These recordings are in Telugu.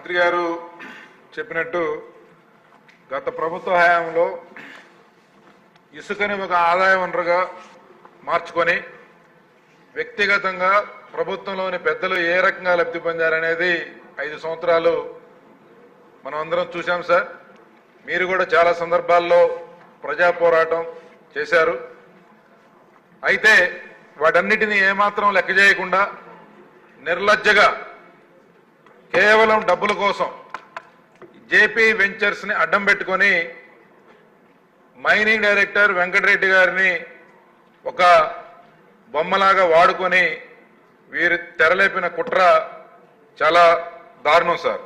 మంత్రి గారు చెప్పినట్టు గత ప్రభుత్వ హయాంలో ఇసుకని ఒక ఆదాయ వనరుగా మార్చుకొని వ్యక్తిగతంగా ప్రభుత్వంలోని పెద్దలు ఏ రకంగా లబ్ధి పొందారనేది 5 సంవత్సరాలు మనం అందరం చూశాం సార్. మీరు కూడా చాలా సందర్భాల్లో ప్రజా పోరాటం చేశారు. అయితే వాటన్నిటినీ ఏమాత్రం లెక్క చేయకుండా నిర్లజ్జగా కేవలం డబ్బుల కోసం జేపీ వెంచర్స్ ని అడ్డం పెట్టుకొని మైనింగ్ డైరెక్టర్ వెంకటరెడ్డి గారిని ఒక బొమ్మలాగా వాడుకొని వీరు తెరలేపిన కుట్ర చాలా దారుణం సార్.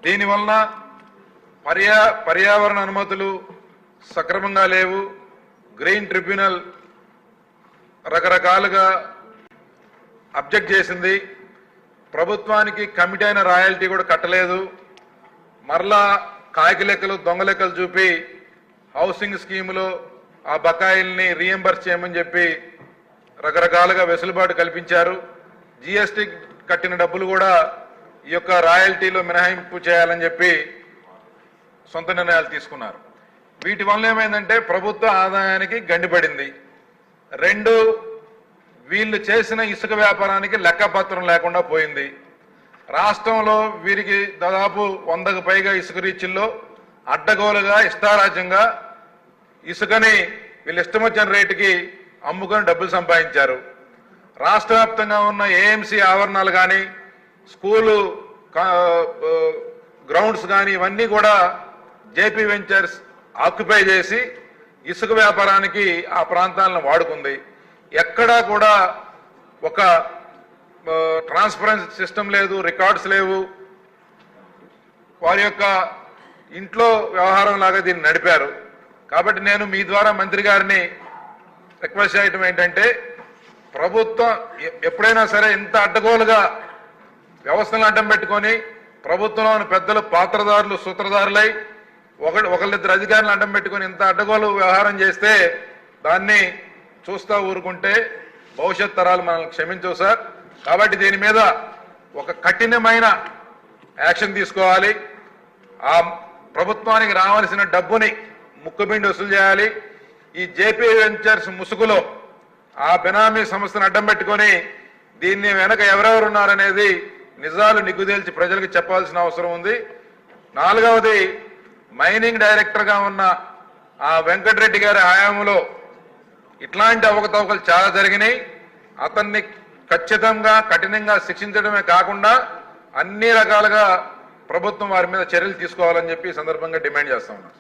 దీనివలన పర్యావరణ అనుమతులు సక్రమంగా లేవు. గ్రీన్ ట్రిబ్యునల్ రకరకాలుగా అబ్జెక్ట్ చేసింది. ప్రభుత్వానికి కమిటీ అయిన రాయల్టీ కూడా కట్టలేదు. మరలా కాకి లెక్కలు దొంగ లెక్కలు చూపి హౌసింగ్ స్కీములో ఆ బకాయిల్ని రీఎంబర్స్ చేయమని చెప్పి రకరకాలుగా వెసులుబాటు కల్పించారు. జీఎస్టీ కట్టిన డబ్బులు కూడా ఈ యొక్క రాయల్టీలో మినహాయింపు చేయాలని చెప్పి సొంత నిర్ణయాలు తీసుకున్నారు. వీటి వల్ల ఏమైందంటే ప్రభుత్వ ఆదాయానికి గండిపడింది. 2, వీళ్ళు చేసిన ఇసుక వ్యాపారానికి లెక్కపత్రం లేకుండా పోయింది. రాష్ట్రంలో వీరికి దాదాపు 100కు పైగా ఇసుక రీచుల్లో అడ్డగోలుగా ఇష్టారాజ్యంగా ఇసుకని వీళ్ళు ఇష్టం వచ్చిన రేటుకి అమ్ముకొని డబ్బులు సంపాదించారు. రాష్ట్ర వ్యాప్తంగా ఉన్న ఏఎంసీ ఆవరణాలు కానీ స్కూలు గ్రౌండ్స్ కానీ ఇవన్నీ కూడా జేపీ వెంచర్స్ ఆక్యుపై చేసి ఇసుక వ్యాపారానికి ఆ ప్రాంతాలను వాడుకుంది. ఎక్కడా కూడా ఒక ట్రాన్స్పరెన్సీ సిస్టమ్ లేదు, రికార్డ్స్ లేవు. వారి యొక్క ఇంట్లో వ్యవహారం లాగా దీన్ని నడిపారు. కాబట్టి నేను మీ ద్వారా మంత్రి గారిని రిక్వెస్ట్ చేయటం ఏంటంటే, ప్రభుత్వం ఎప్పుడైనా సరే ఇంత అడ్డగోలుగా వ్యవస్థలను అడ్డం పెట్టుకొని ప్రభుత్వంలోని పెద్దలు పాత్రదారులు సూత్రధారులై ఒకళ్ళిద్దరు అధికారులను అడ్డం పెట్టుకొని ఇంత అడ్డగోలు వ్యవహారం చేస్తే దాన్ని చూస్తూ ఊరుకుంటే భవిష్యత్ తరాలు మనల్ని క్షమించవు సార్. కాబట్టి దీని మీద ఒక కఠినమైన యాక్షన్ తీసుకోవాలి. ఆ ప్రభుత్వానికి రావాల్సిన డబ్బుని ముక్కుబిండి వసూలు చేయాలి. ఈ జేపీ వెంచర్స్ ముసుగులో ఆ బెనామీ సంస్థను అడ్డం పెట్టుకొని దీన్ని వెనక ఎవరెవరు ఉన్నారనేది నిజాలు నిగ్గుదేల్చి ప్రజలకు చెప్పాల్సిన అవసరం ఉంది. 4వది, మైనింగ్ డైరెక్టర్గా ఉన్న ఆ వెంకటరెడ్డి గారి హయాంలో ఇట్లాంటి అవకతవకలు చాలా జరిగినాయి. అతన్ని ఖచ్చితంగా కఠినంగా శిక్షించడమే కాకుండా అన్ని రకాలుగా ప్రభుత్వం వారి మీద చర్యలు తీసుకోవాలని చెప్పి సందర్భంగా డిమాండ్ చేస్తా ఉన్నాం.